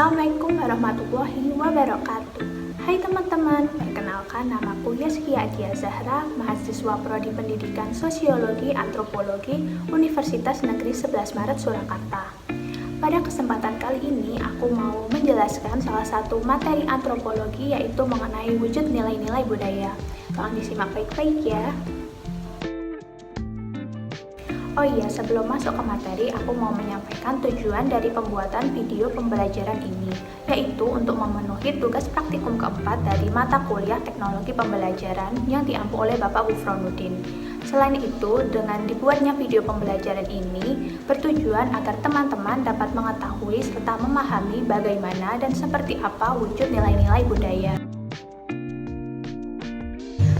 Assalamualaikum warahmatullahi wabarakatuh. Hai teman-teman, perkenalkan namaku Yazkia Adia Zahra, mahasiswa Prodi Pendidikan Sosiologi Antropologi Universitas Negeri 11 Maret Surakarta. Pada kesempatan kali ini, aku mau menjelaskan salah satu materi antropologi, yaitu mengenai wujud nilai-nilai budaya. Tolong disimak baik-baik ya. Oh iya, sebelum masuk ke materi, aku mau menyampaikan tujuan dari pembuatan video pembelajaran ini, yaitu untuk memenuhi tugas praktikum keempat dari mata kuliah Teknologi Pembelajaran yang diampu oleh Bapak Gufronuddin. Selain itu, dengan dibuatnya video pembelajaran ini, bertujuan agar teman-teman dapat mengetahui serta memahami bagaimana dan seperti apa wujud nilai-nilai budaya.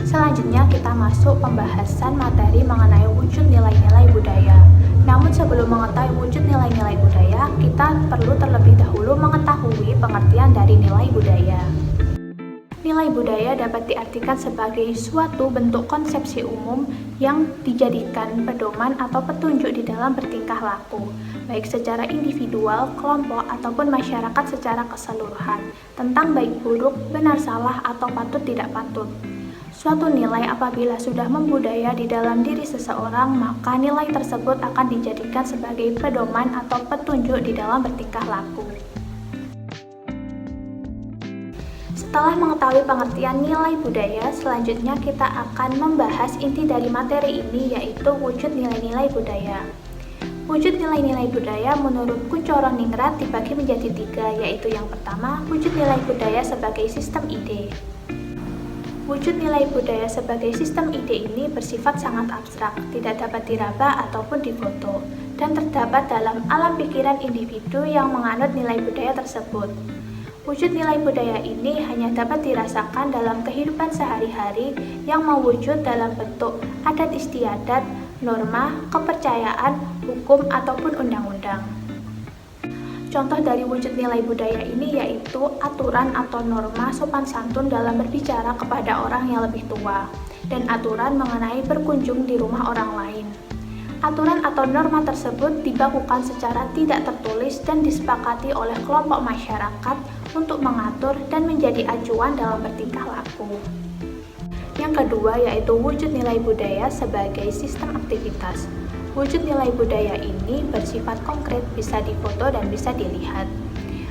Selanjutnya kita masuk pembahasan materi mengenai wujud nilai-nilai budaya. Namun sebelum mengetahui wujud nilai-nilai budaya, kita perlu terlebih dahulu mengetahui pengertian dari nilai budaya. Nilai budaya dapat diartikan sebagai suatu bentuk konsepsi umum yang dijadikan pedoman atau petunjuk di dalam bertingkah laku, baik secara individual, kelompok, ataupun masyarakat secara keseluruhan, tentang baik buruk, benar salah, atau patut tidak patut. Suatu nilai apabila sudah membudaya di dalam diri seseorang, maka nilai tersebut akan dijadikan sebagai pedoman atau petunjuk di dalam bertingkah laku. Setelah mengetahui pengertian nilai budaya, selanjutnya kita akan membahas inti dari materi ini, yaitu wujud nilai-nilai budaya. Wujud nilai-nilai budaya menurut Kunchoro-Ningrat dibagi menjadi 3, yaitu yang pertama, wujud nilai budaya sebagai sistem ide. Wujud nilai budaya sebagai sistem ide ini bersifat sangat abstrak, tidak dapat diraba ataupun difoto, dan terdapat dalam alam pikiran individu yang menganut nilai budaya tersebut. Wujud nilai budaya ini hanya dapat dirasakan dalam kehidupan sehari-hari yang mewujud dalam bentuk adat istiadat, norma, kepercayaan, hukum, ataupun undang-undang. Contoh dari wujud nilai budaya ini yaitu aturan atau norma sopan santun dalam berbicara kepada orang yang lebih tua, dan aturan mengenai berkunjung di rumah orang lain. Aturan atau norma tersebut dibakukan secara tidak tertulis dan disepakati oleh kelompok masyarakat untuk mengatur dan menjadi acuan dalam bertingkah laku. Yang kedua yaitu wujud nilai budaya sebagai sistem aktivitas. Wujud nilai budaya ini bersifat konkret, bisa difoto dan bisa dilihat.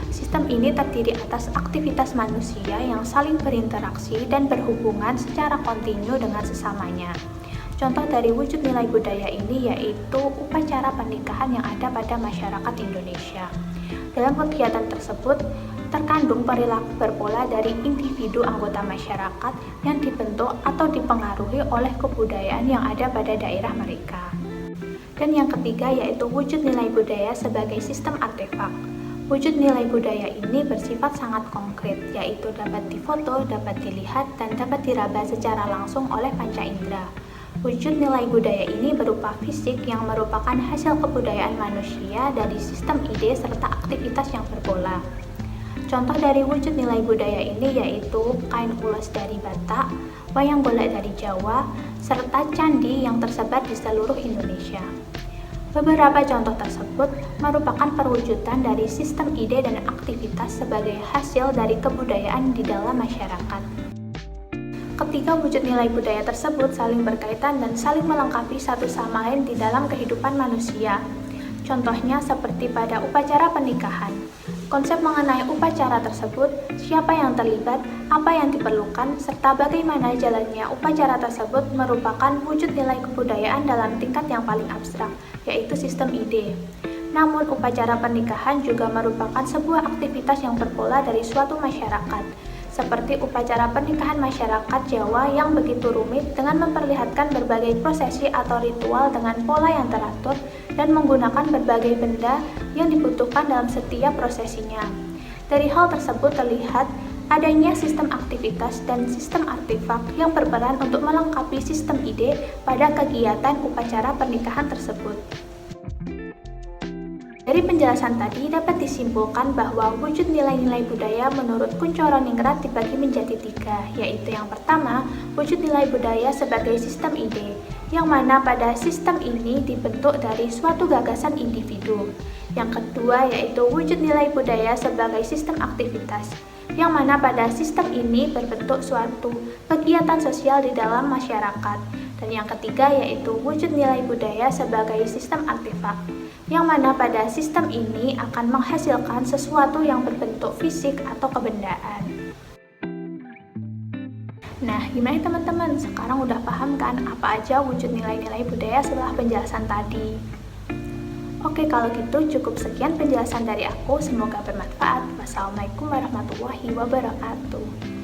Sistem ini terdiri atas aktivitas manusia yang saling berinteraksi dan berhubungan secara kontinu dengan sesamanya. Contoh dari wujud nilai budaya ini yaitu upacara pernikahan yang ada pada masyarakat Indonesia. Dalam kegiatan tersebut, terkandung perilaku berpola dari individu anggota masyarakat yang dibentuk atau dipengaruhi oleh kebudayaan yang ada pada daerah mereka. Dan yang ketiga yaitu wujud nilai budaya sebagai sistem artefak. Wujud nilai budaya ini bersifat sangat konkret, yaitu dapat difoto, dapat dilihat, dan dapat diraba secara langsung oleh panca indera. Wujud nilai budaya ini berupa fisik yang merupakan hasil kebudayaan manusia dari sistem ide serta aktivitas yang berpola. Contoh dari wujud nilai budaya ini yaitu kain ulos dari Batak, wayang golek dari Jawa, serta candi yang tersebar di seluruh Indonesia. Beberapa contoh tersebut merupakan perwujudan dari sistem ide dan aktivitas sebagai hasil dari kebudayaan di dalam masyarakat. Ketiga wujud nilai budaya tersebut saling berkaitan dan saling melengkapi satu sama lain di dalam kehidupan manusia. Contohnya seperti pada upacara pernikahan. Konsep mengenai upacara tersebut, siapa yang terlibat, apa yang diperlukan, serta bagaimana jalannya upacara tersebut merupakan wujud nilai kebudayaan dalam tingkat yang paling abstrak, yaitu sistem ide. Namun, upacara pernikahan juga merupakan sebuah aktivitas yang berpola dari suatu masyarakat, seperti upacara pernikahan masyarakat Jawa yang begitu rumit dengan memperlihatkan berbagai prosesi atau ritual dengan pola yang teratur dan menggunakan berbagai benda yang dibutuhkan dalam setiap prosesinya. Dari hal tersebut terlihat adanya sistem aktivitas dan sistem artefak yang berperan untuk melengkapi sistem ide pada kegiatan upacara pernikahan tersebut. Dari penjelasan tadi dapat disimpulkan bahwa wujud nilai-nilai budaya menurut Kunchoro-Ningrat dibagi menjadi 3, yaitu yang pertama, wujud nilai budaya sebagai sistem ide, yang mana pada sistem ini dibentuk dari suatu gagasan individu. Yang kedua yaitu wujud nilai budaya sebagai sistem aktivitas, yang mana pada sistem ini berbentuk suatu kegiatan sosial di dalam masyarakat. Dan yang ketiga yaitu wujud nilai budaya sebagai sistem artefak, yang mana pada sistem ini akan menghasilkan sesuatu yang berbentuk fisik atau kebendaan. Nah, gimana teman-teman? Sekarang udah paham kan apa aja wujud nilai-nilai budaya setelah penjelasan tadi? Oke, kalau gitu cukup sekian penjelasan dari aku. Semoga bermanfaat. Wassalamualaikum warahmatullahi wabarakatuh.